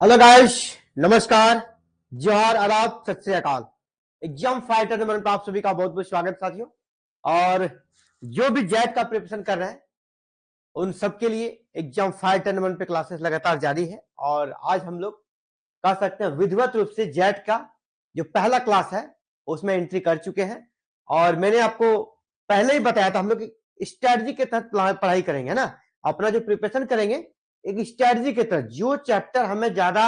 Hello guys, नमस्कार, जोहार, आदाब, सत श्री अकाल। एग्जाम फाइटर नंबर पर आप सभी का बहुत बहुत स्वागत साथियों। और जो भी जैट का प्रिपरेशन कर रहे हैं उन सबके लिए एग्जाम फाइटर नंबर पे क्लासेस लगातार जारी है। और आज हम लोग कह सकते हैं विधिवत रूप से जैट का जो पहला क्लास है उसमें एंट्री कर चुके हैं। और मैंने आपको पहले ही बताया था हम लोग स्ट्रेटजी के तहत पढ़ाई करेंगे ना। अपना जो प्रिपरेशन करेंगे एक स्ट्रेटजी के तहत, जो चैप्टर हमें ज्यादा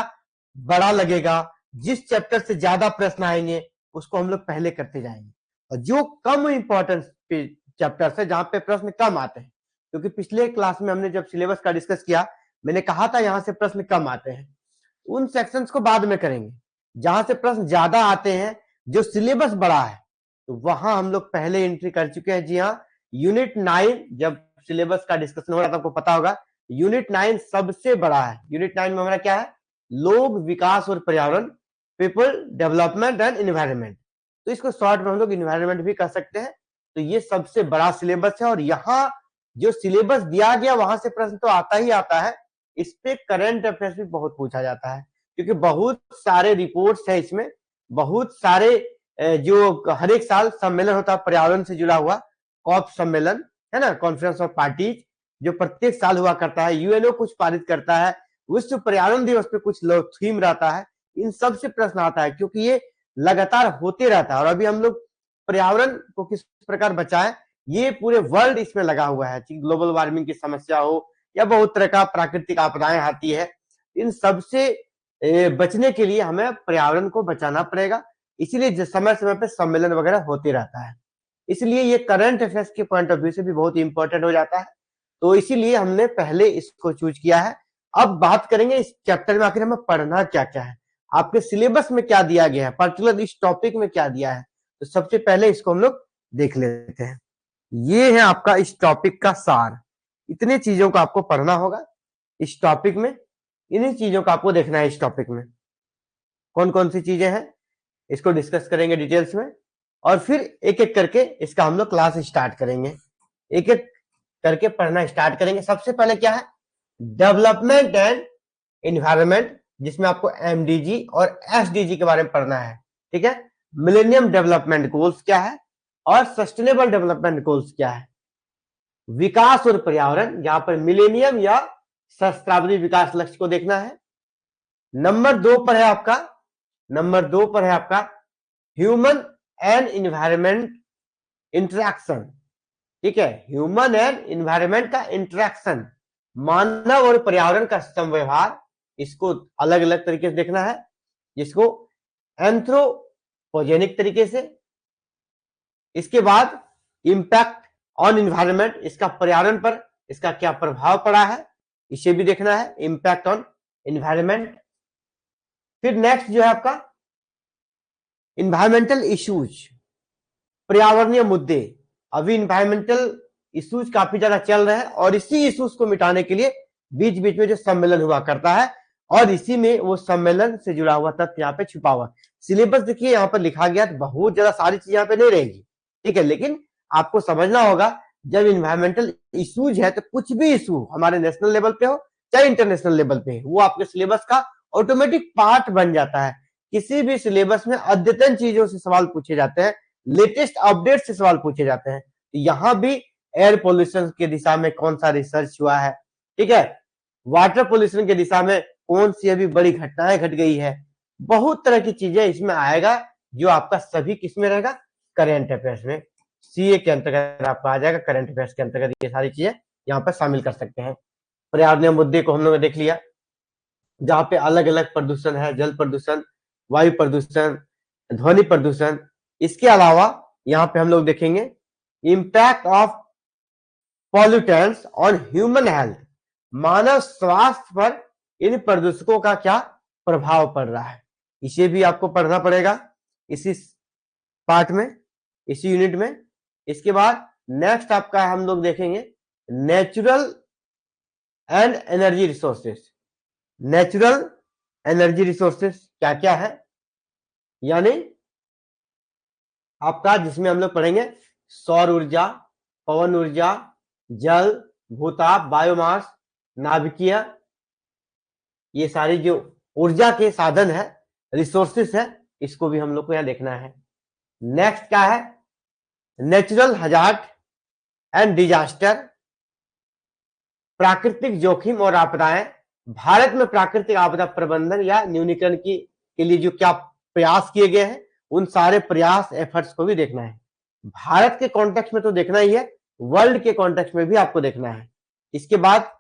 बड़ा लगेगा, जिस चैप्टर से ज्यादा प्रश्न आएंगे उसको हम लोग पहले करते जाएंगे। और जो कम इंपॉर्टेंस चैप्टर है जहां पे प्रश्न कम आते हैं, क्योंकि पिछले क्लास में हमने जब सिलेबस का डिस्कस किया मैंने कहा था यहां से प्रश्न कम आते हैं, उन सेक्शंस को बाद में करेंगे। जहां से प्रश्न ज्यादा आते हैं, जो सिलेबस बड़ा है, तो वहां हम लोग पहले एंट्री कर चुके हैं। जी हाँ, यूनिट 9 जब सिलेबस का डिस्कशन हो रहा था आपको पता होगा, यूनिट 9 सबसे बड़ा है। यूनिट 9 में हमारा क्या है? लोग, विकास और पर्यावरण, पीपल, डेवलपमेंट एंड इन्वायरमेंट। तो इसको शॉर्ट में हम लोग इन्वायरमेंट भी कह सकते हैं। तो ये सबसे बड़ा सिलेबस है और यहाँ जो सिलेबस दिया गया वहां से प्रश्न तो आता ही आता है। इस पे करंट अफेयर्स भी बहुत पूछा जाता है, क्योंकि बहुत सारे रिपोर्ट्स है इसमें, बहुत सारे जो हर एक साल सम्मेलन होता है पर्यावरण से जुड़ा हुआ, कॉप सम्मेलन है ना, कॉन्फ्रेंस ऑफ पार्टीज, जो प्रत्येक साल हुआ करता है। यूएनओ कुछ पारित करता है, विश्व पर्यावरण दिवस पे कुछ थीम रहता है। इन सब से प्रश्न आता है क्योंकि ये लगातार होते रहता है। और अभी हम लोग पर्यावरण को किस प्रकार बचाएं, ये पूरे वर्ल्ड इसमें लगा हुआ है। ग्लोबल वार्मिंग की समस्या हो या बहुत तरह का प्राकृतिक आपदाएं आती है, इन सब से बचने के लिए हमें पर्यावरण को बचाना पड़ेगा। इसीलिए समय समय पे सम्मेलन वगैरह होते रहता है। इसलिए ये करंट अफेयर्स के पॉइंट ऑफ व्यू से भी बहुत इंपॉर्टेंट हो जाता है। तो इसीलिए हमने पहले इसको चूज किया है। अब बात करेंगे इस चैप्टर में आखिर हमें पढ़ना क्या क्या है, आपके सिलेबस में क्या दिया गया है, पर्टिकुलर इस टॉपिक में क्या दिया है। तो सबसे पहले इसको हम लोग देख लेते हैं। ये है आपका इस टॉपिक का सार। इतने चीजों को आपको पढ़ना होगा इस टॉपिक में, इन्हीं चीजों को आपको देखना है। इस टॉपिक में कौन कौन सी चीजें हैं इसको डिस्कस करेंगे डिटेल्स में, और फिर एक एक करके इसका हम लोग क्लास स्टार्ट करेंगे, एक एक करके पढ़ना स्टार्ट करेंगे। सबसे पहले क्या है? डेवलपमेंट एंड इन्वायरमेंट, जिसमें आपको एमडीजी और एसडीजी के बारे में पढ़ना है। ठीक है, मिलेनियम डेवलपमेंट गोल्स क्या है और सस्टेनेबल डेवलपमेंट गोल्स क्या है। विकास और पर्यावरण, जहां पर मिलेनियम या सहस्त्राब्दी विकास लक्ष्य को देखना है। नंबर 2 पर है आपका, नंबर 2 पर है आपका ह्यूमन एंड इन्वायरमेंट इंटरेक्शन। ठीक है, ह्यूमन एंड इन्वायरमेंट का इंटरेक्शन, मानव और पर्यावरण का समव्यवहार, इसको अलग अलग तरीके से देखना है, जिसको एंथ्रोपोजेनिक तरीके से। इसके बाद इंपैक्ट ऑन इन्वायरमेंट, इसका पर्यावरण पर इसका क्या प्रभाव पड़ा है, इसे भी देखना है, इंपैक्ट ऑन इन्वायरमेंट। फिर नेक्स्ट जो है आपका इन्वायरमेंटल इश्यूज, पर्यावरणीय मुद्दे। अभी इन्वायरमेंटल इश्यूज काफी ज्यादा चल रहे हैं और इसी इश्यूज को मिटाने के लिए बीच बीच में जो सम्मेलन हुआ करता है, और इसी में वो सम्मेलन से जुड़ा हुआ तथ्य यहाँ पे छुपा हुआ। सिलेबस देखिए यहाँ पर लिखा गया, तो बहुत ज्यादा सारी चीज यहाँ पे नहीं रहेगी। ठीक है, लेकिन आपको समझना होगा जब इन्वायरमेंटल इश्यूज है तो कुछ भी इशू हमारे नेशनल लेवल पे हो चाहे इंटरनेशनल लेवल पे हो, वो आपके सिलेबस का ऑटोमेटिक पार्ट बन जाता है। किसी भी सिलेबस में अद्यतन चीजों से सवाल पूछे जाते हैं, लेटेस्ट अपडेट से सवाल पूछे जाते हैं। यहाँ भी एयर पोल्यूशन की दिशा में कौन सा रिसर्च हुआ है, ठीक है, वाटर पोल्यूशन की दिशा में कौन सी अभी बड़ी घटनाएं घट गई है, बहुत तरह की चीजें इसमें आएगा, जो आपका सभी किसमें रहेगा? करंट अफेयर्स में, सीए के अंतर्गत आपका आ जाएगा। करंट अफेयर्स के अंतर्गत ये सारी चीजें यहाँ पर शामिल कर सकते हैं। पर्यावरणीय मुद्दे को हम लोग ने देख लिया, जहां पे अलग अलग प्रदूषण है, जल प्रदूषण, वायु प्रदूषण, ध्वनि प्रदूषण। इसके अलावा यहाँ पे हम लोग देखेंगे impact of pollutants on human health, मानव स्वास्थ्य पर इन प्रदूषकों का क्या प्रभाव पड़ रहा है, इसे भी आपको पढ़ना पड़ेगा इसी पार्ट में, इसी यूनिट में। इसके बाद नेक्स्ट आपका हम लोग देखेंगे natural and energy resources. Natural energy resources क्या क्या है, यानी आपका जिसमें हम लोग पढ़ेंगे सौर ऊर्जा, पवन ऊर्जा, जल, भूताप, बायोमास, नाभिकीय, ये सारी जो ऊर्जा के साधन है, रिसोर्सेस है, इसको भी हम लोग को यहाँ देखना है। नेक्स्ट क्या है, नेचुरल हजार्ड एंड डिजास्टर, प्राकृतिक जोखिम और आपदाएं। भारत में प्राकृतिक आपदा प्रबंधन या न्यूनीकरण के लिए जो क्या प्रयास किए गए हैं, उन सारे प्रयास एफर्ट्स को भी देखना है। भारत के कॉन्टेक्स्ट में तो देखना ही है, वर्ल्ड के कॉन्टेक्स्ट में भी आपको देखना है। इसके बाद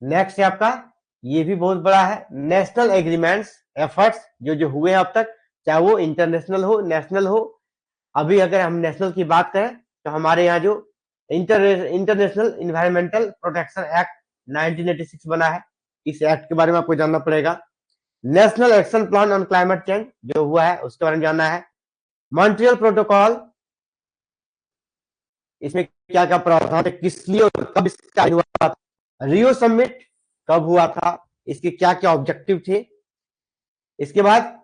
नेक्स्ट है आपका, ये भी बहुत बड़ा है, नेशनल एग्रीमेंट्स एफर्ट्स जो हुए हैं अब तक, चाहे वो इंटरनेशनल हो, नेशनल हो। अभी अगर हम नेशनल की बात करें तो हमारे यहाँ जो इंटरनेशनल इन्वायरमेंटल प्रोटेक्शन एक्ट 1986 बना है, इस एक्ट के बारे में आपको जानना पड़ेगा। National action plan on climate change जो हुआ है उसके बारे में जानना है। मॉन्ट्रियल प्रोटोकॉल, इसमें क्या क्या प्रावधान है, किस लिए और कब इसका हुआ था। रियो समिट कब हुआ था, इसके क्या क्या ऑब्जेक्टिव थे। इसके बाद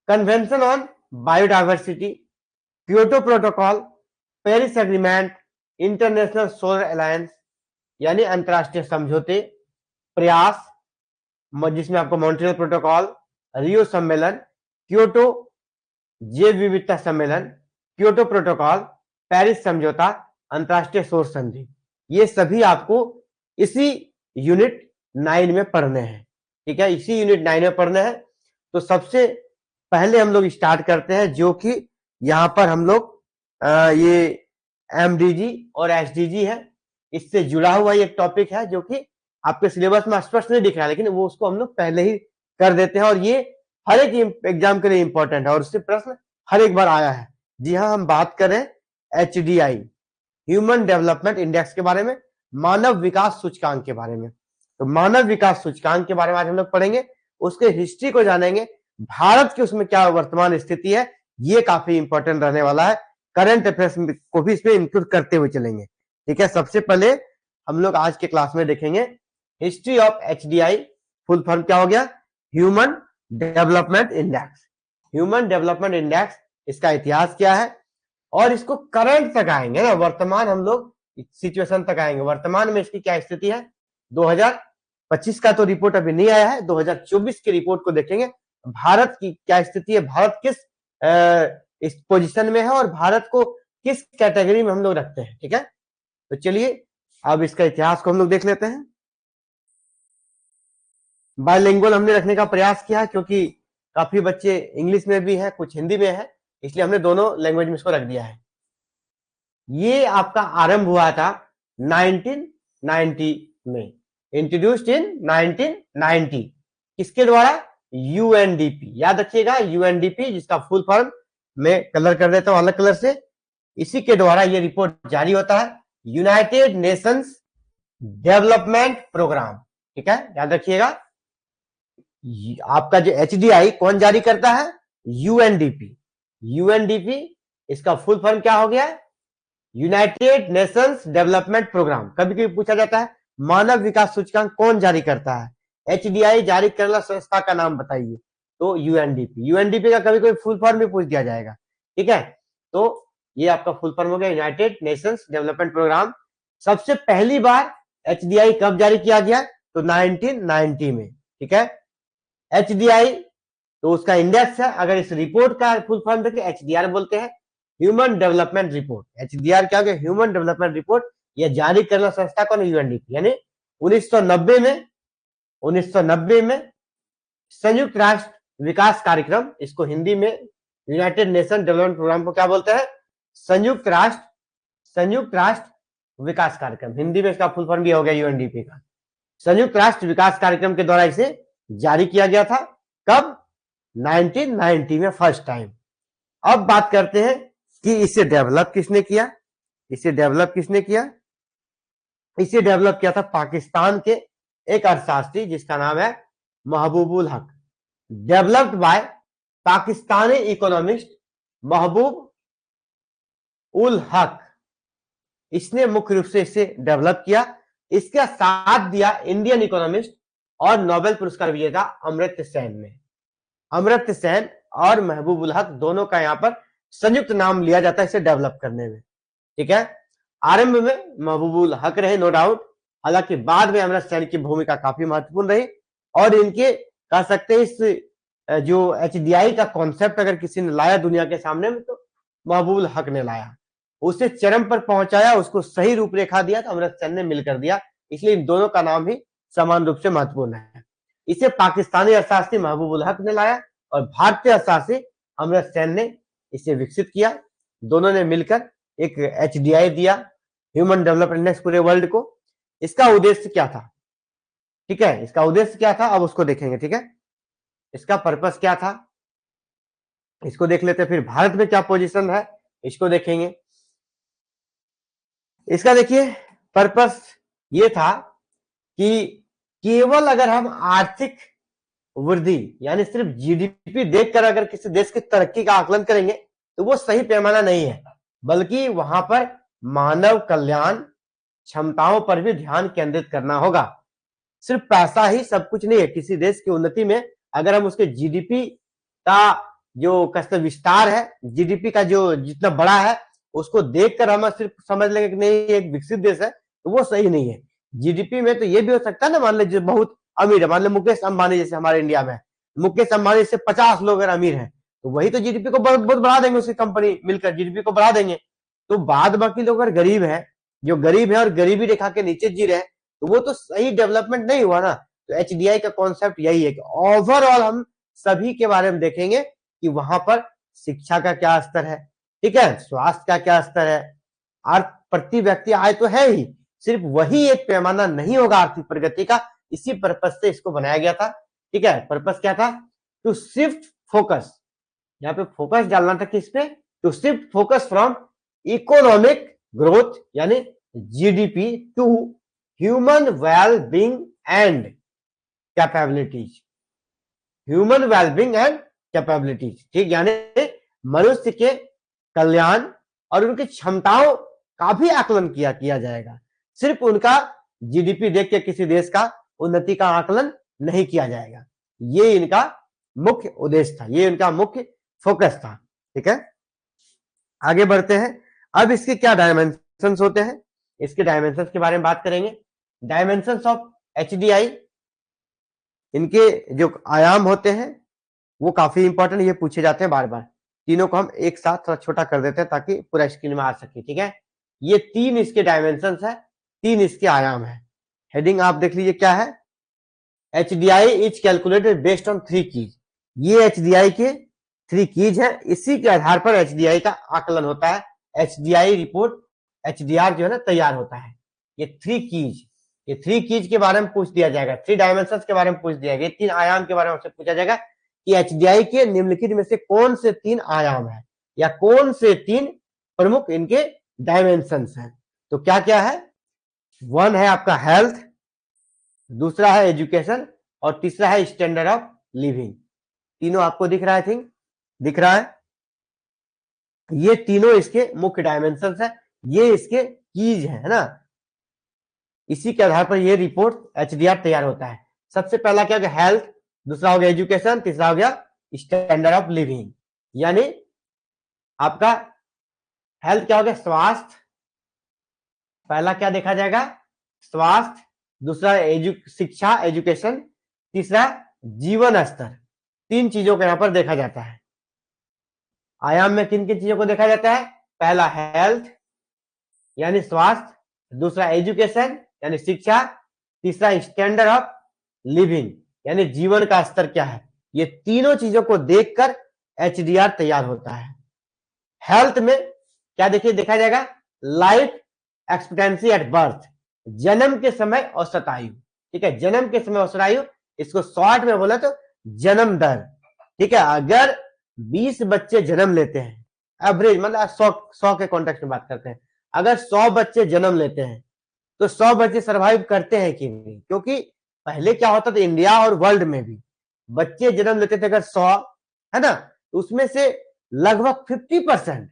convention on biodiversity, Kyoto protocol, Paris agreement, international solar alliance यानी अंतरराष्ट्रीय समझौते प्रयास, जिसमें आपको मॉन्ट्रियल प्रोटोकॉल, रियो सम्मेलन, क्योटो जैव विविधता सम्मेलन, क्योटो प्रोटोकॉल, पेरिस समझौता, अंतरराष्ट्रीय सौर संधि, ये सभी आपको इसी यूनिट 9 में पढ़ने हैं। ठीक है, इसी यूनिट 9 में पढ़ने हैं। तो सबसे पहले हम लोग स्टार्ट करते हैं, जो कि यहाँ पर हम लोग ये एमडीजी और एसडीजी है, इससे जुड़ा हुआ एक टॉपिक है जो कि आपके सिलेबस में स्पष्ट नहीं दिख रहा है, लेकिन वो उसको हम लोग पहले ही कर देते हैं और ये हर एक एग्जाम के लिए इंपॉर्टेंट है और उससे प्रश्न हर एक बार आया है। जी हाँ, हम बात करें HDI ह्यूमन डेवलपमेंट इंडेक्स के बारे में, मानव विकास सूचकांक के बारे में। तो मानव विकास सूचकांक के बारे में आज हम लोग पढ़ेंगे, उसके हिस्ट्री को जानेंगे, भारत की उसमें क्या वर्तमान स्थिति है, ये काफी इंपॉर्टेंट रहने वाला है। करंट अफेयर्स को भी इसमें इंक्लूड करते हुए चलेंगे। ठीक है, सबसे पहले हम लोग आज के क्लास में देखेंगे history of HDI, full form क्या हो गया, human development index. Human development index, इसका इतिहास क्या है और इसको करंट तक आएंगे ना, वर्तमान हम लोग सिचुएशन तक आएंगे, वर्तमान में इसकी क्या स्थिति है। 2025 का तो रिपोर्ट अभी नहीं आया है, 2024 की रिपोर्ट को देखेंगे, भारत की क्या स्थिति है, भारत किस इस पोजीशन में है और भारत को किस कैटेगरी में हम लोग रखते हैं। ठीक है, तो चलिए अब इसका इतिहास को हम लोग देख लेते हैं। बायलिंगुअल हमने रखने का प्रयास किया क्योंकि काफी बच्चे इंग्लिश में भी है, कुछ हिंदी में है, इसलिए हमने दोनों लैंग्वेज में इसको रख दिया है। ये आपका आरंभ हुआ था 1990 में, इंट्रोड्यूस्ड इन 1990, किसके द्वारा, यूएनडीपी। याद रखिएगा यूएनडीपी, जिसका फुल फॉर्म मैं कलर कर देता हूं अलग कलर से, इसी के द्वारा ये रिपोर्ट जारी होता है, यूनाइटेड नेशंस डेवलपमेंट प्रोग्राम। ठीक है, याद रखिएगा आपका जो HDI कौन जारी करता है, यूएनडीपी। यूएनडीपी इसका फुल फॉर्म क्या हो गया, यूनाइटेड नेशंस डेवलपमेंट प्रोग्राम। कभी कभी पूछा जाता है मानव विकास सूचकांक कौन जारी करता है, HDI जारी करने वाला संस्था का नाम बताइए, तो यूएनडीपी। यूएनडीपी का कभी कभी फुल फॉर्म भी पूछ दिया जाएगा। ठीक है, तो ये आपका फुल फॉर्म हो गया यूनाइटेड नेशंस डेवलपमेंट प्रोग्राम। सबसे पहली बार HDI कब जारी किया गया, तो 1990 में। ठीक है, HDI तो उसका इंडेक्स है, अगर इस रिपोर्ट का फुल फॉर्म देखें HDR बोलते हैं, ह्यूमन डेवलपमेंट रिपोर्ट। HDR क्या हो गया, ह्यूमन डेवलपमेंट रिपोर्ट। यह जारी करना संस्था कौन, यूएनडीपी। यानी 1990 में संयुक्त राष्ट्र विकास कार्यक्रम, इसको हिंदी में यूनाइटेड नेशन डेवलपमेंट प्रोग्राम को क्या बोलते हैं, संयुक्त राष्ट्र विकास कार्यक्रम, हिंदी में इसका फुल फॉर्म भी हो गया यूएनडीपी का। संयुक्त राष्ट्र विकास कार्यक्रम के द्वारा इसे जारी किया गया था, कब, 1990 में फर्स्ट टाइम। अब बात करते हैं कि इसे डेवलप किसने किया, इसे डेवलप किया था पाकिस्तान के एक अर्थशास्त्री जिसका नाम है महबूबुल हक। डेवलप्ड बाय पाकिस्तानी इकोनॉमिस्ट महबूब उल हक, इसने मुख्य रूप से इसे डेवलप किया। इसका साथ दिया इंडियन इकोनॉमिस्ट और नोबेल पुरस्कार विजेता अमर्त्य सेन ने। अमर्त्य सेन और महबूबुल हक दोनों का यहाँ पर संयुक्त नाम लिया जाता है इसे डेवलप करने में। ठीक है, आरंभ में महबूबुल हक रहे नो डाउट, हालांकि बाद में अमर्त्य सेन की भूमिका काफी महत्वपूर्ण रही और इनके कह सकते हैं इस जो HDI का कॉन्सेप्ट अगर किसी ने लाया दुनिया के सामने में तो महबूबुल हक ने लाया, उसे चरम पर पहुंचाया, उसको सही रूपरेखा दिया तो अमृत सेन ने मिलकर दिया। इसलिए इन दोनों का नाम ही समान रूप से महत्वपूर्ण है। इसे पाकिस्तानी अर्थशास्त्री महबूबुल हक ने लाया और भारतीय अर्थशास्त्री अमृत सेन ने इसे विकसित किया। दोनों ने मिलकर एक HDI दिया, ह्यूमन डेवलपमेंट इंडेक्स, पूरे वर्ल्ड को। इसका उद्देश्य क्या था, ठीक है, इसका उद्देश्य क्या था अब उसको देखेंगे, ठीक है। इसका पर्पस क्या था इसको देख लेते हैं, फिर भारत में क्या पोजीशन है इसको देखेंगे। इसका देखिए पर्पस ये था कि केवल अगर हम आर्थिक वृद्धि यानी सिर्फ GDP देखकर अगर किसी देश की तरक्की का आकलन करेंगे तो वो सही पैमाना नहीं है, बल्कि वहां पर मानव कल्याण, क्षमताओं पर भी ध्यान केंद्रित करना होगा। सिर्फ पैसा ही सब कुछ नहीं है। किसी देश की उन्नति में अगर हम उसके GDP का जो कसर विस्तार है, GDP का जो जितना बड़ा है उसको देखकर हम सिर्फ समझ लेंगे कि नहीं एक विकसित देश है, तो वो सही नहीं है। GDP में तो ये भी हो सकता है ना, मान लीजिए बहुत अमीर है, मान लो मुकेश अंबानी जैसे हमारे इंडिया में, मुकेश अंबानी से 50 लोग अगर अमीर हैं तो वही तो GDP को बहुत बहुत बढ़ा देंगे, उसकी कंपनी मिलकर GDP को बढ़ा देंगे। तो बाद बाकी लोग अगर गरीब है, जो गरीब है और गरीबी रेखा के नीचे जी रहे हैं, तो वो तो सही डेवलपमेंट नहीं हुआ ना। तो HDI का कॉन्सेप्ट यही है कि ओवरऑल हम सभी के बारे में देखेंगे कि वहां पर शिक्षा का क्या स्तर है, ठीक है, स्वास्थ्य का क्या स्तर है, और प्रति व्यक्ति आय तो है ही, सिर्फ वही एक पैमाना नहीं होगा आर्थिक प्रगति का। इसी पर्पस से इसको बनाया गया था, ठीक है। पर्पस क्या था, टू शिफ्ट फोकस, यहाँ पे फोकस डालना था किस पे, to shift focus from economic growth यानी GDP to human wellbeing and capabilities, human wellbeing and capabilities, ठीक, यानी मनुष्य के कल्याण और उनकी क्षमताओं का भी आकलन किया जाएगा। सिर्फ उनका GDP देख के किसी देश का उन्नति का आकलन नहीं किया जाएगा। ये इनका मुख्य उद्देश्य था, ये इनका मुख्य फोकस था, ठीक है। आगे बढ़ते हैं। अब इसके क्या डायमेंशंस होते हैं, इसके डायमेंशंस के बारे में बात करेंगे। डायमेंशंस ऑफ HDI, इनके जो आयाम होते हैं वो काफी इंपॉर्टेंट, ये पूछे जाते हैं बार बार। तीनों को हम एक साथ थोड़ा छोटा कर देते हैं ताकि पूरा स्क्रीन में आ सके, ठीक है। ये 3 इसके डायमेंशंस है, 3 इसके आयाम है। हेडिंग आप देख लीजिए क्या है, HDI is calculated based on 3 keys. ये HDI के 3 कीज है, इसी के आधार पर HDI का आकलन होता है। HDI रिपोर्ट HDR जो है ना तैयार होता है। ये 3 कीज, ये 3 कीज के बारे में पूछ दिया जाएगा, 3 डायमेंशंस के बारे में पूछ दिया जाएगा, 3 आयाम के बारे में आपसे पूछा जाएगा कि HDI के निम्नलिखित में से कौन से 3 आयाम है या कौन से 3 प्रमुख इनके डायमेंशंस हैं। तो क्या क्या है, 1 है आपका हेल्थ, दूसरा है एजुकेशन और तीसरा है स्टैंडर्ड ऑफ लिविंग। तीनों आपको दिख रहा है, थिंक दिख रहा है। ये तीनों इसके मुख्य डायमेंशंस है, ये इसके कीज है ना। इसी के आधार पर ये रिपोर्ट HDR तैयार होता है। सबसे पहला क्या हो गया, हेल्थ, दूसरा हो गया एजुकेशन, तीसरा हो गया स्टैंडर्ड ऑफ लिविंग। यानी आपका हेल्थ क्या हो गया, स्वास्थ्य, पहला क्या देखा जाएगा, स्वास्थ्य, दूसरा शिक्षा एजुकेशन, तीसरा जीवन स्तर। 3 चीजों को यहां पर देखा जाता है। आयाम में किन किन चीजों को देखा जाता है, पहला हेल्थ यानी स्वास्थ्य, दूसरा एजुकेशन यानी शिक्षा, तीसरा स्टैंडर्ड ऑफ लिविंग यानी जीवन का स्तर क्या है। ये तीनों चीजों को देखकर HDR तैयार होता है। हेल्थ में क्या देखिए देखा जाएगा, लाइफ एक्सपेक्टेंसी एट बर्थ, जन्म के समय औसत आयु, ठीक है, जन्म के समय औसत आयु, इसको शॉर्ट में बोला तो जन्म दर, ठीक है। अगर 20 बच्चे जन्म लेते हैं, एवरेज मतलब 100 के कॉन्टेक्स्ट में बात करते हैं, अगर 100 बच्चे जन्म लेते हैं तो 100 बच्चे सरवाइव करते हैं कि नहीं, क्योंकि पहले क्या होता था इंडिया और वर्ल्ड में भी बच्चे जन्म लेते थे अगर 100 है ना, तो उसमें से लगभग 50%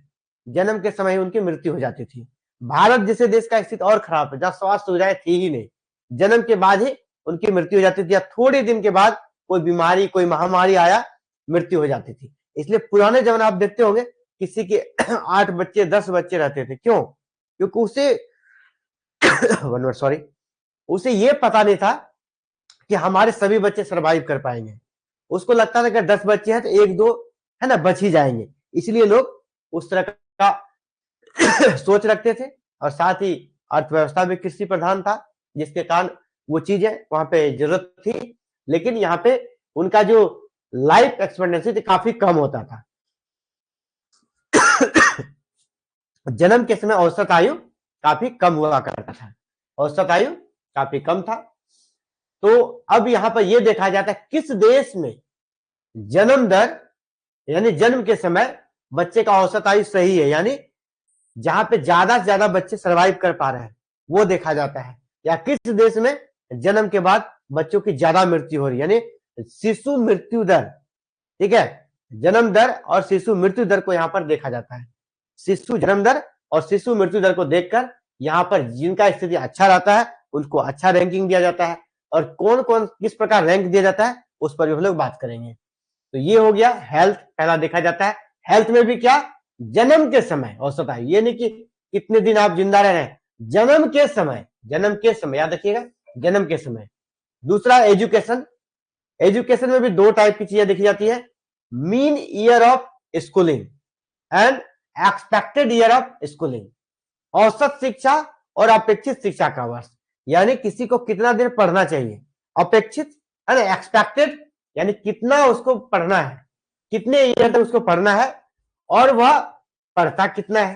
जन्म के समय उनकी मृत्यु हो जाती थी। भारत जैसे देश का स्थिति और खराब है, जहां स्वास्थ्य सुविधाएं थी ही नहीं, जन्म के बाद ही उनकी मृत्यु हो जाती थी या थोड़े दिन के बाद कोई बीमारी कोई महामारी आया मृत्यु हो जाती थी। इसलिए पुराने जमाने आप देखते होंगे किसी के 8 बच्चे 10 बच्चे रहते थे, क्यों, क्योंकि उसे ये पता नहीं था कि हमारे सभी बच्चे सरवाइव कर पाएंगे। उसको लगता था कि 10 बच्चे हैं तो एक दो है ना बच ही जाएंगे, इसलिए लोग उस तरह का सोच रखते थे। और साथ ही अर्थव्यवस्था भी कृषि प्रधान था, जिसके कारण वो चीजें वहां पे जरूरत थी, लेकिन यहाँ पे उनका जो लाइफ एक्सपेक्टेंसी थी काफी कम होता था। जन्म के समय औसत आयु काफी कम हुआ करता था, औसत आयु काफी कम था। तो अब यहां पर यह देखा जाता है किस देश में जन्म दर यानी जन्म के समय बच्चे का औसत आयु सही है, यानी जहां पे ज्यादा से ज्यादा बच्चे सरवाइव कर पा रहे हैं वो देखा जाता है, या किस देश में जन्म के बाद बच्चों की ज्यादा मृत्यु हो रही है, यानी शिशु मृत्यु दर। ठीक है, जन्म दर और शिशु मृत्यु दर को यहां पर देखा जाता है। शिशु जन्म दर और शिशु मृत्यु दर को देखकर यहाँ पर जिनका स्थिति अच्छा रहता है उनको अच्छा रैंकिंग दिया जाता है, और कौन कौन किस प्रकार रैंक दिया जाता है उस पर भी हम लोग बात करेंगे। तो ये हो गया हेल्थ, पहला देखा जाता है। हेल्थ में भी क्या, जन्म के समय औसत आयु, ये नहीं कि कितने दिन आप जिंदा रह रहे हैं, जन्म के समय, जन्म के समय याद रखिएगा, जन्म के समय। दूसरा एजुकेशन, एजुकेशन में भी दो टाइप की चीजें देखी जाती है, mean year of schooling and expected year of schooling. औसत शिक्षा और अपेक्षित शिक्षा का वर्ष, यानी किसी को कितना देर पढ़ना चाहिए, अपेक्षित है ना, एक्सपेक्टेड यानी कितना उसको पढ़ना है, कितने ईयर तक उसको पढ़ना है, और वह पढ़ता कितना है।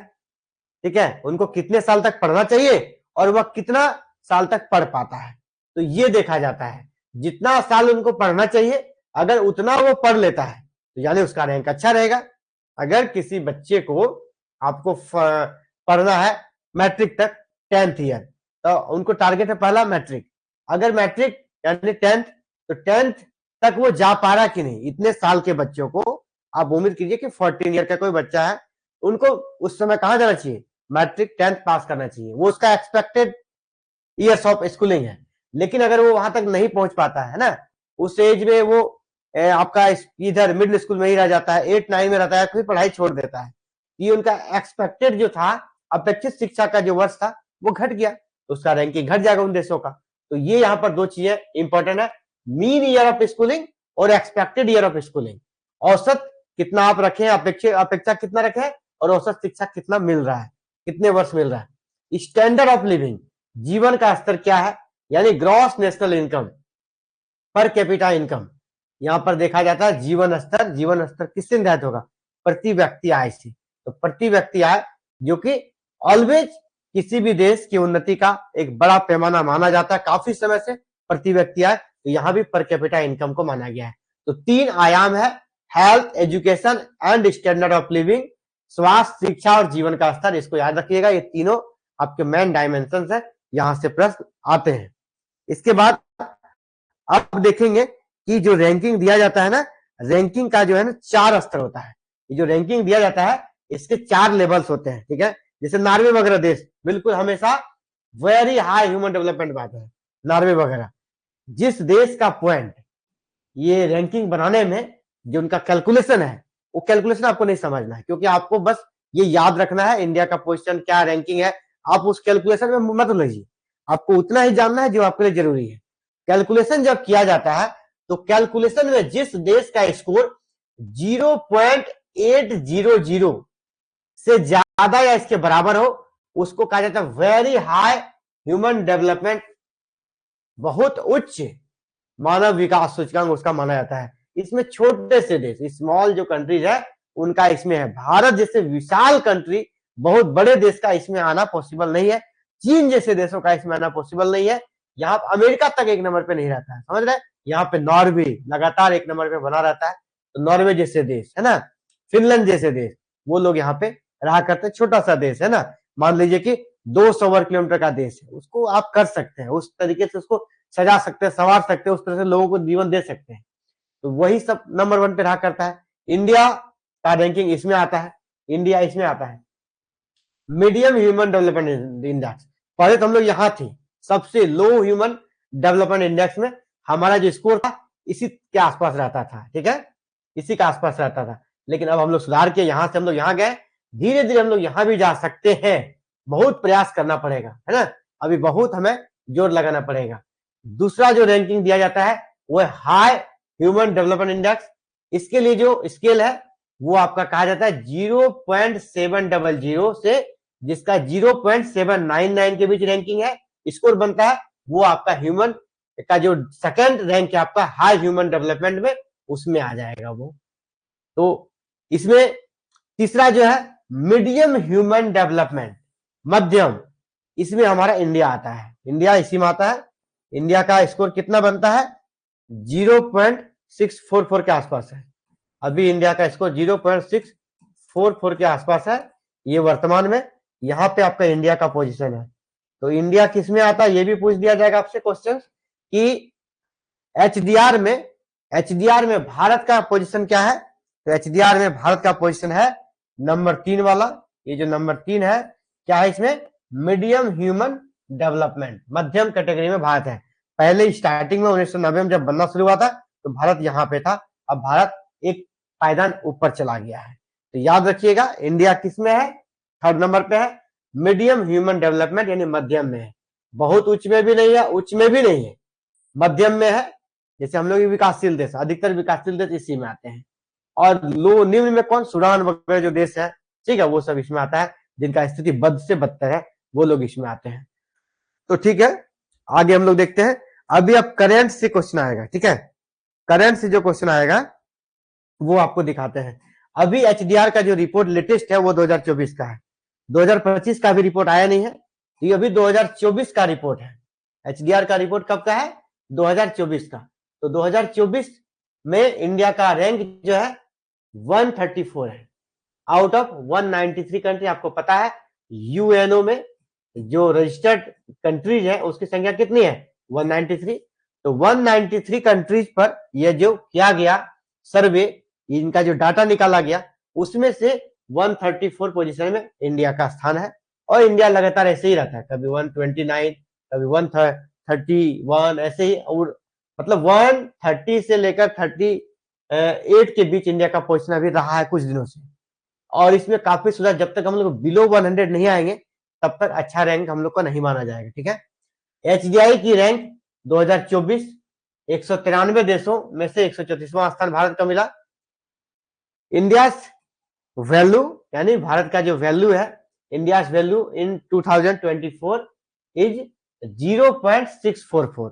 ठीक है, उनको कितने साल तक पढ़ना चाहिए और वह कितना साल तक पढ़ पाता है, तो ये देखा जाता है। जितना साल उनको पढ़ना चाहिए अगर उतना वो पढ़ लेता है तो यानी उसका रैंक अच्छा रहेगा। अगर किसी बच्चे को आपको पढ़ना है मैट्रिक तक 10th ईयर, तो उनको टारगेट है पहला मैट्रिक, अगर मैट्रिक यानी 10th, तो 10th तक वो जा पा रहा कि नहीं। इतने साल के बच्चों को आप उम्मीद कीजिए कि 14 ईयर का कोई बच्चा है, उनको उस समय कहां जाना चाहिए, मैट्रिक 10th पास करना चाहिए, वो उसका एक्सपेक्टेड ईयर्स ऑफ स्कूलिंग है। लेकिन अगर वो वहां तक नहीं पहुंच पाता है ना, उस एज में वो आपका इधर मिडिल स्कूल में ही रह जाता है, 8-9 में रहता है, फिर पढ़ाई छोड़ देता है, ये उनका एक्सपेक्टेड जो था, अपेक्षित शिक्षा का जो वर्ष था वो घट गया, तो उसका रैंकिंग घट जाएगा उन देशों का। तो ये यहाँ पर दो चीजें इंपॉर्टेंट है, मीन ईयर ऑफ स्कूलिंग और एक्सपेक्टेड ईयर ऑफ स्कूलिंग। औसत कितना आप रखें, अपेक्षा कितना रखें, और औसत शिक्षा कितना मिल रहा है, कितने वर्ष मिल रहा है। स्टैंडर्ड ऑफ लिविंग, जीवन का स्तर क्या है, यानी gross national income, per capita income, यहां पर देखा जाता है जीवन स्तर। जीवन स्तर किससे निर्धारित होगा, प्रति व्यक्ति आय से। तो प्रति व्यक्ति आय जो कि ऑलवेज किसी भी देश की उन्नति का एक बड़ा पैमाना माना जाता है काफी समय से, प्रति व्यक्ति आय, तो यहां भी पर कैपिटा इनकम को माना गया है। तो 3 आयाम है, health, education and standard of living, स्वास्थ्य, शिक्षा और जीवन का स्तर। इसको याद रखिएगा, ये तीनों आपके मेन डायमेंशन है, यहां से प्रश्न आते हैं। इसके बाद आप देखेंगे कि जो रैंकिंग दिया जाता है ना, रैंकिंग का जो है ना 4 स्तर होता है। ये जो रैंकिंग दिया जाता है इसके 4 लेवल्स होते हैं। ठीक है, जैसे नॉर्वे वगैरह देश बिल्कुल हमेशा वेरी हाई ह्यूमन डेवलपमेंट बात है, नॉर्वे वगैरह, जिस देश का पॉइंट ये रैंकिंग बनाने में जो उनका कैलकुलेशन है, वो कैलकुलेशन आपको नहीं समझना है, क्योंकि आपको बस ये याद रखना है इंडिया का पोजीशन क्या रैंकिंग है, आप उस कैलकुलेशन में मत लीजिए, आपको उतना ही जानना है जो आपके लिए जरूरी है। कैलकुलेशन जब किया जाता है तो कैलकुलेशन में जिस देश का स्कोर 0.800 से ज्यादा या इसके बराबर हो उसको कहा जाता है वेरी हाई ह्यूमन डेवलपमेंट, बहुत उच्च मानव विकास सूचकांक उसका माना जाता है। इसमें छोटे से देश, स्मॉल जो कंट्रीज है उनका इसमें है। भारत जैसे विशाल कंट्री, बहुत बड़े देश का इसमें आना पॉसिबल नहीं है। चीन जैसे देशों का इसमें आना पॉसिबल नहीं है। यहाँ अमेरिका तक 1 नंबर पे नहीं रहता है, समझ रहे हैं। यहाँ पे नॉर्वे लगातार 1 नंबर पे बना रहता है। तो नॉर्वे जैसे देश है ना, फिनलैंड जैसे देश, वो लोग यहाँ पे रहा करते हैं। छोटा सा देश है ना, मान लीजिए कि 200 वर्ग किलोमीटर का देश है, उसको आप कर सकते हैं, उस तरीके से उसको सजा सकते हैं, संवार सकते हैं, उस तरह से लोगों को जीवन दे सकते हैं। तो वही सब नंबर 1 पे रहा करता है। इंडिया का रैंकिंग इसमें आता है, इंडिया इसमें आता है। मीडियम ह्यूमन डेवलपमेंट इंडेक्स, पहले तो हम लोग यहाँ थे सबसे लो ह्यूमन डेवलपमेंट इंडेक्स में, हमारा जो स्कोर था इसी के आसपास रहता था। ठीक है, इसी के आसपास रहता था। लेकिन अब हम लोग सुधार के यहां से हम लोग यहाँ गए, धीरे धीरे हम लोग यहाँ भी जा सकते हैं। बहुत प्रयास करना पड़ेगा, है ना, अभी बहुत हमें जोर लगाना पड़ेगा। दूसरा जो रैंकिंग दिया जाता है वो हाई ह्यूमन डेवलपमेंट इंडेक्स, इसके लिए जो स्केल है वो आपका कहा जाता है 0.700 से जिसका 0.799 के बीच रैंकिंग है, स्कोर बनता है, वो आपका ह्यूमन का जो सेकंड रैंक है आपका हाई ह्यूमन डेवलपमेंट में, उसमें आ जाएगा वो। तो इसमें तीसरा जो है मीडियम ह्यूमन डेवलपमेंट, मध्यम, इसमें हमारा इंडिया आता है। इंडिया इसी में आता है। इंडिया का स्कोर कितना बनता है 0.644 के आसपास है। अभी इंडिया का स्कोर 0.644 के आसपास है ये वर्तमान में। यहां पे आपका इंडिया का पोजीशन है। तो इंडिया किस में आता है ये भी पूछ दिया जाएगा आपसे क्वेश्चन कि एचडीआर में भारत का पोजीशन क्या है। तो एचडीआर में भारत का पोजीशन है नंबर 3 वाला। ये जो नंबर 3 है क्या है, इसमें मीडियम ह्यूमन डेवलपमेंट, मध्यम कैटेगरी में भारत है। पहले स्टार्टिंग में 1990 में जब बनना शुरू हुआ था तो भारत यहाँ पे था, अब भारत एक पायदान ऊपर चला गया है। तो याद रखिएगा इंडिया किस में है, थर्ड नंबर पे है, मीडियम ह्यूमन डेवलपमेंट यानी मध्यम में है। बहुत उच्च में भी नहीं है, उच्च में भी नहीं है, मध्यम में है। जैसे हम लोग विकासशील देश, अधिकतर विकासशील देश इसी में आते हैं। और लो निम्न में कौन, सूडान वगैरह जो देश है, ठीक है, वो सब इसमें आता है, जिनका स्थिति बद से बदतर है वो लोग इसमें आते हैं। तो ठीक है, आगे हम लोग देखते हैं। अभी अब करंट से क्वेश्चन आएगा, ठीक है, करंट से जो क्वेश्चन आएगा वो आपको दिखाते हैं। अभी एचडीआर का जो रिपोर्ट लेटेस्ट है वो 2024 का है, 2025 का भी रिपोर्ट आया नहीं है, ये अभी 2024 का रिपोर्ट है। एचडीआर का रिपोर्ट कब का है, 2024 का। तो 2024 में इंडिया का रैंक जो है 134 है आउट ऑफ 193 कंट्री। आपको पता है यूएनओ में जो रजिस्टर्ड कंट्रीज है उसकी संख्या कितनी है, 193। तो 193 कंट्रीज पर यह जो किया गया सर्वे, इनका जो डाटा निकाला गया, उसमें से 134 पोजीशन में इंडिया का स्थान है। और इंडिया लगातार ऐसे ही रहता है, कभी 129, कभी 131, ऐसे ही। और मतलब 130 से लेकर 38 के बीच इंडिया का पोजीशन अभी रहा है कुछ दिनों से। और इसमें काफी सुधार, जब तक हम लोग बिलो 100 नहीं आएंगे तब तक अच्छा रैंक हम लोग को नहीं माना जाएगा, ठीक है। एचडीआई की रैंक 2024 193 देशों में से 134वां स्थान भारत का मिला। इंडिया वैल्यू यानी भारत का जो वैल्यू है, इंडिया वैल्यू इन 2024 इज 0.644।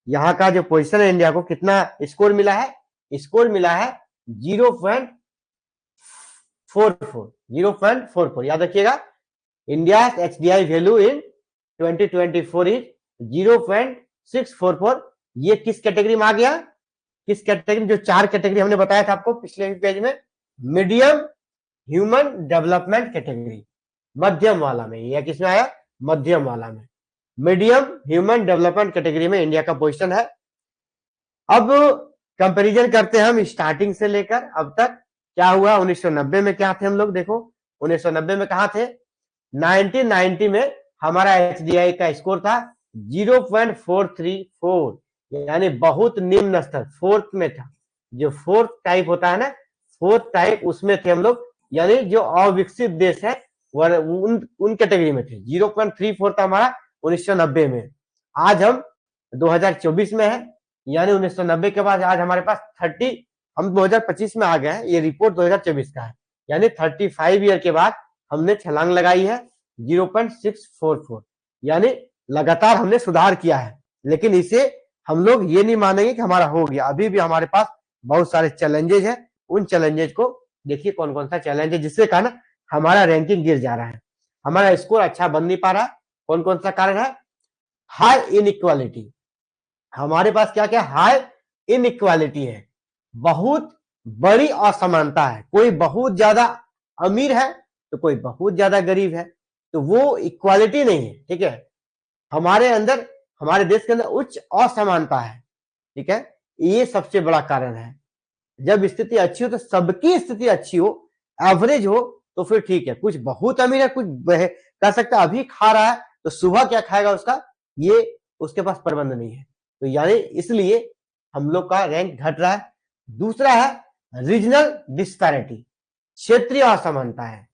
यहां का जो पोजीशन है इंडिया को कितना स्कोर मिला है, स्कोर मिला है 0.44। याद रखिएगा India HDI value in 2024 is 0.644। ये किस कैटेगरी में आ गया, किस कैटेगरी, जो 4 कैटेगरी हमने बताया था आपको पिछले पेज में, मीडियम ह्यूमन डेवलपमेंट कैटेगरी, मध्यम वाला में। यह किसमें आया, मध्यम वाला में, मीडियम ह्यूमन डेवलपमेंट कैटेगरी में इंडिया का पोजीशन है। अब कंपैरिजन करते हैं हम स्टार्टिंग से लेकर अब तक क्या हुआ। 1990 में क्या थे हम लोग, देखो 1990 में कहा थे, 1990 में हमारा एचडीआई का स्कोर था 0.434, यानी बहुत निम्न स्तर, फोर्थ में था। जो फोर्थ टाइप होता है ना, फोर्थ टाइप, उसमें थे हम लोग, यानी जो अविकसित देश है उन कैटेगरी में थे। 0.34 था हमारा 1990 में। आज हम 2024 में है, यानी 1990 के बाद आज हमारे पास 30, हम 2025 में आ गए हैं, ये रिपोर्ट 2024 का है, यानी 35 ईयर के बाद हमने छलांग लगाई है 0.644, यानी लगातार हमने सुधार किया है। लेकिन इसे हम लोग ये नहीं मानेंगे कि हमारा हो गया, अभी भी हमारे पास बहुत सारे चैलेंजेस हैं। उन चैलेंजेस को देखिए कौन कौन सा चैलेंज है जिसके कारण हमारा रैंकिंग गिर जा रहा है, हमारा स्कोर अच्छा बन नहीं पा रहा है। कौन कौन सा कारण है, हाई इनइक्वालिटी, हमारे पास क्या क्या हाई इनइक्वालिटी है, बहुत बड़ी असमानता है, कोई बहुत ज्यादा अमीर है तो कोई बहुत ज्यादा गरीब है, तो वो इक्वालिटी नहीं है, ठीक है। हमारे अंदर, हमारे देश के अंदर उच्च असमानता है, ठीक है, ये सबसे बड़ा कारण है। जब स्थिति अच्छी हो तो सबकी स्थिति अच्छी हो, एवरेज हो, तो फिर ठीक है। कुछ बहुत अमीर है, कुछ कह सकता है अभी खा रहा है तो सुबह क्या खाएगा उसका, ये उसके पास प्रबंध नहीं है। तो यानी इसलिए हम लोग का रैंक घट रहा है। दूसरा है रीजनल डिस्पैरिटी, क्षेत्रीय असमानता है।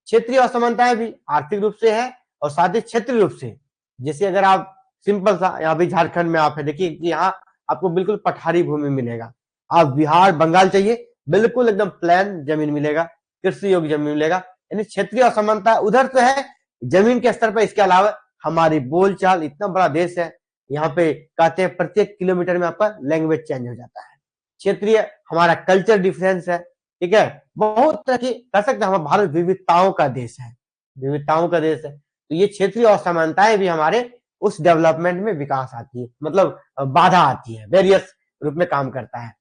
क्षेत्रीय असमानता भी आर्थिक रूप से है और साथ ही क्षेत्रीय रूप से। जैसे अगर आप सिंपल सा, यहाँ भी झारखंड में आप है, देखिए यहाँ आपको बिल्कुल पठारी भूमि मिलेगा, आप बिहार बंगाल चाहिए, बिल्कुल एकदम प्लेन जमीन मिलेगा, कृषि योग्य जमीन मिलेगा। यानी क्षेत्रीय असमानता उधर तो है जमीन के स्तर पर, इसके अलावा हमारी बोलचाल, इतना बड़ा देश है, यहाँ पे कहते हैं प्रत्येक किलोमीटर में आपका लैंग्वेज चेंज हो जाता है। क्षेत्रीय हमारा कल्चर डिफरेंस है, ठीक है, बहुत तरह की कह सकते हैं। हमारा भारत विविधताओं का देश है, विविधताओं का देश है। तो ये क्षेत्रीय असमानताएं भी हमारे उस डेवलपमेंट में विकास आती है, मतलब बाधा आती है, वेरियस रूप में काम करता है।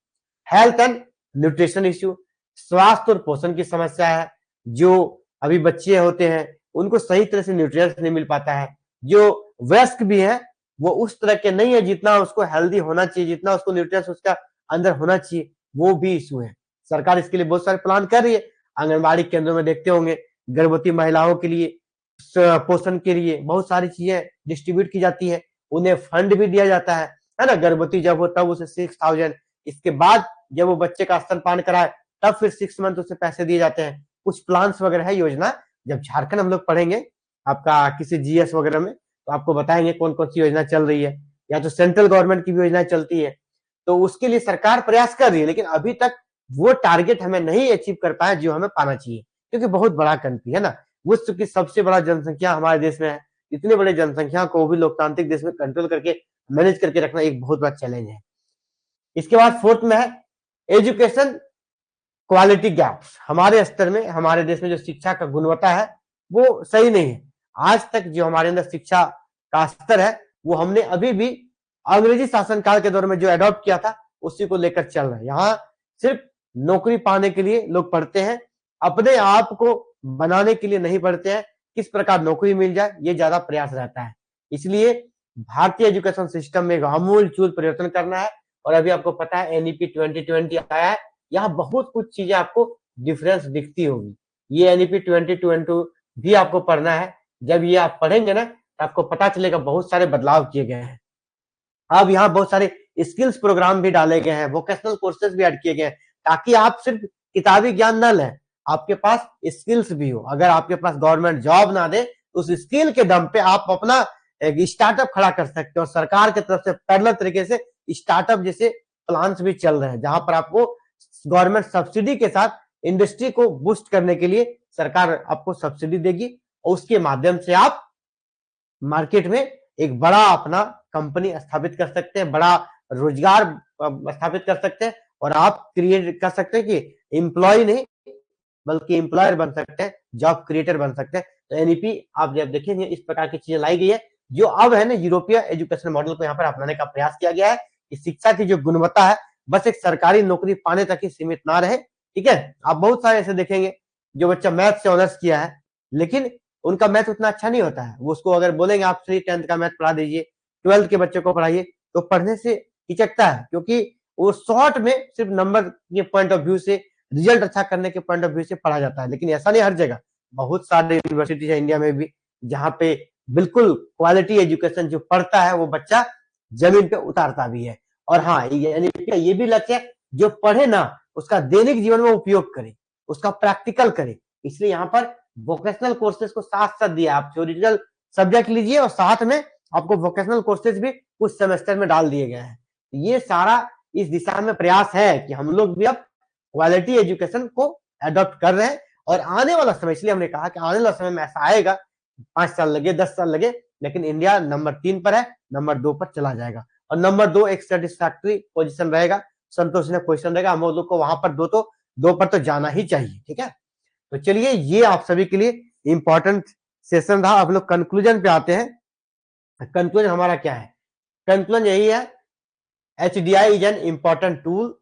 हेल्थ एंड न्यूट्रिशन इश्यू, स्वास्थ्य और पोषण की समस्या है। जो अभी बच्चे होते हैं उनको सही तरह से न्यूट्रिएंट्स नहीं मिल पाता है। जो वयस्क भी है वो उस तरह के नहीं है जितना उसको हेल्दी होना चाहिए, जितना उसको न्यूट्रिएंट्स उसका अंदर होना चाहिए, वो भी इशू है। सरकार इसके लिए बहुत सारे प्लान कर रही है। आंगनबाड़ी केंद्रों में देखते होंगे गर्भवती महिलाओं के लिए पोषण के लिए बहुत सारी चीजें डिस्ट्रीब्यूट की जाती है, उन्हें फंड भी दिया जाता है ना। गर्भवती जब हो तब उसे 6,000, इसके बाद जब वो बच्चे का स्तनपान कराए तब फिर 6 मंथ उसे पैसे दिए जाते हैं। कुछ प्लान्स वगैरह है, योजना। जब झारखंड हम लोग पढ़ेंगे आपका किसी जीएस वगैरह में तो आपको बताएंगे कौन कौन सी योजना चल रही है, या तो सेंट्रल गवर्नमेंट की भी योजना चलती है। तो उसके लिए सरकार प्रयास कर रही है, लेकिन अभी तक वो टारगेट हमें नहीं अचीव कर पाया जो हमें पाना चाहिए, क्योंकि बहुत बड़ा कंट्री है ना, विश्व की सबसे बड़ा जनसंख्या हमारे देश में है। इतने बड़े जनसंख्या को भी लोकतांत्रिक देश में कंट्रोल करके मैनेज करके रखना एक बहुत बड़ा चैलेंज है। इसके बाद फोर्थ में है एजुकेशन क्वालिटी गैप्स। हमारे स्तर में, हमारे देश में जो शिक्षा का गुणवत्ता है वो सही नहीं है। आज तक जो हमारे अंदर शिक्षा का स्तर है वो हमने अभी भी अंग्रेजी शासनकाल के दौर में जो अडॉप्ट किया था उसी को लेकर चल रहे हैं। यहाँ सिर्फ नौकरी पाने के लिए लोग पढ़ते हैं, अपने आप को बनाने के लिए नहीं पढ़ते हैं। किस प्रकार नौकरी मिल जाए ये ज्यादा प्रयास रहता है। इसलिए भारतीय एजुकेशन सिस्टम में आमूल चूल परिवर्तन करना है। और अभी आपको पता है एनईपी 2020 आया है, यहाँ बहुत कुछ चीजें आपको डिफरेंस दिखती होगी। ये एनईपी 2022 भी आपको पढ़ना है। जब ये आप पढ़ेंगे ना तो आपको पता चलेगा बहुत सारे बदलाव किए गए हैं। अब यहाँ बहुत सारे स्किल्स प्रोग्राम भी डाले गए हैं, वोकेशनल कोर्सेज भी ऐड किए गए हैं, ताकि आप सिर्फ किताबी ज्ञान न लें, आपके पास स्किल्स भी हो। अगर आपके पास गवर्नमेंट जॉब ना दे तो उस स्किल के दम पे आप अपना एक स्टार्टअप खड़ा कर सकते हो। और सरकार की तरफ से पैरेलल तरीके से स्टार्टअप जैसे प्लान्स भी चल रहे हैं, जहां पर आपको गवर्नमेंट सब्सिडी के साथ इंडस्ट्री को बूस्ट करने के लिए सरकार आपको सब्सिडी देगी, और उसके माध्यम से आप मार्केट में एक बड़ा अपना कंपनी स्थापित कर सकते हैं, बड़ा रोजगार स्थापित कर सकते हैं, और आप क्रिएट कर सकते हैं कि एम्प्लॉय नहीं बल्कि एम्प्लॉयर बन सकते हैं, जॉब क्रिएटर बन सकते हैं। तो एनईपी आप जब देखेंगे इस प्रकार की चीजें लाई गई है, जो अब है ना यूरोपीय एजुकेशन मॉडल को यहाँ पर अपनाने का प्रयास किया गया है कि शिक्षा की जो गुणवत्ता है बस एक सरकारी नौकरी पाने तक ही सीमित ना रहे। ठीक है, आप बहुत सारे ऐसे देखेंगे जो बच्चा मैथ से ऑनर्स किया है लेकिन उनका मैथ उतना अच्छा नहीं होता है। वो उसको अगर बोलेंगे आप 10th का मैथ पढ़ा दीजिए, 12th के बच्चे को पढ़ाइए, तो पढ़ने से हिचकता है, क्योंकि वो शॉर्ट में सिर्फ नंबर के पॉइंट ऑफ व्यू से, रिजल्ट अच्छा करने के पॉइंट ऑफ व्यू से पढ़ा जाता है। लेकिन ऐसा नहीं हर जगह, बहुत सारे यूनिवर्सिटी है इंडिया में भी जहाँ पे बिल्कुल क्वालिटी एजुकेशन जो पढ़ता है वो बच्चा जमीन पे उतारता भी है। और हाँ, ये भी लक्ष्य है जो पढ़े ना उसका दैनिक जीवन में उपयोग करे, उसका प्रैक्टिकल करे। इसलिए यहाँ पर वोकेशनल कोर्सेज को साथ साथ दिया। आप थ्योरेटिकल सब्जेक्ट लीजिए और साथ में आपको वोकेशनल कोर्सेज भी कुछ सेमेस्टर में डाल दिए गए हैं। ये सारा इस दिशा में प्रयास है कि हम लोग भी अब क्वालिटी एजुकेशन को अडॉप्ट कर रहे हैं। और आने वाला समय, इसलिए हमने कहा कि आने वाला समय में ऐसा आएगा, 5 साल लगे 10 साल लगे, लेकिन इंडिया नंबर 3 पर है, नंबर 2 पर चला जाएगा। और नंबर 2 एक सेटिस्फैक्टरी पोजीशन रहेगा, संतोषजनक पोजीशन रहेगा। हम लोग को वहां पर 2 पर तो जाना ही चाहिए। ठीक है, तो चलिए ये आप सभी के लिए इंपॉर्टेंट सेशन रहा। अब लोग कंक्लूजन पे आते हैं। कंक्लूजन हमारा क्या है? कंक्लूजन यही है, HDI is an important tool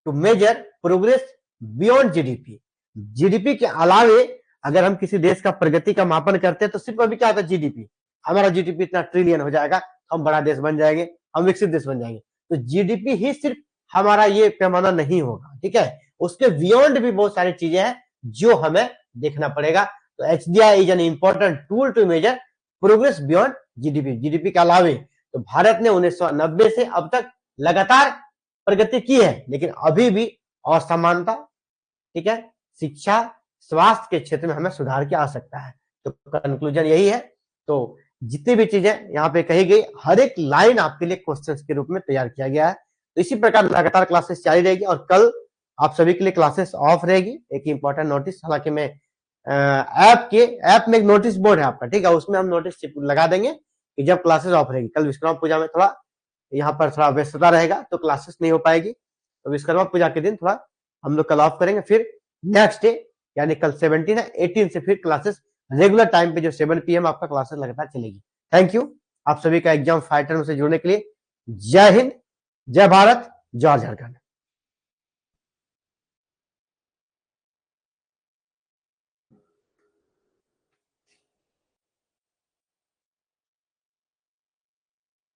to measure progress beyond GDP. GDP के अलावे अगर हम किसी देश का प्रगति का मापन करते हैं तो सिर्फ अभी क्या होता है, जीडीपी। हमारा जीडीपी इतना ट्रिलियन हो जाएगा, हम बड़ा देश बन जाएंगे, हम विकसित देश बन जाएंगे। तो जीडीपी ही सिर्फ हमारा ये पैमाना नहीं होगा। ठीक है, उसके बियॉन्ड भी बहुत सारी चीजें हैं जो हमें देखना पड़ेगा। तो HDI is an important tool to measure progress beyond GDP. GDP के अलावे तो भारत ने 1990 से अब तक लगातार प्रगति की है, लेकिन अभी भी असमानता, ठीक है, शिक्षा, स्वास्थ्य के क्षेत्र में हमें सुधार की आवश्यकता है। तो कंक्लूजन यही है। तो जितनी भी चीजें यहाँ पे कही गई, हर एक लाइन आपके लिए क्वेश्चन के रूप में तैयार किया गया है। तो इसी प्रकार लगातार क्लासेस जारी रहेगी और कल आप सभी के लिए क्लासेस ऑफ रहेगी। एक इंपॉर्टेंट नोटिस, हालांकि मैं ऐप में एक नोटिस बोर्ड है आपका, ठीक है, उसमें हम नोटिस लगा देंगे कि जब क्लासेस ऑफ रहेगी। कल विश्वकर्मा पूजा में थोड़ा यहाँ पर थोड़ा व्यस्तता रहेगा तो क्लासेस नहीं हो पाएगी, तो विश्वकर्मा पूजा के दिन थोड़ा हम लोग कल ऑफ करेंगे। फिर नेक्स्ट डे यानी कल 17 है, 18 से फिर क्लासेस रेगुलर टाइम पे जो 7 PM आपका क्लासेस लगातार चलेगी। थैंक यू आप सभी का एग्जाम फाइटर से जुड़ने के लिए। जय हिंद, जय भारत, जय झारखंड।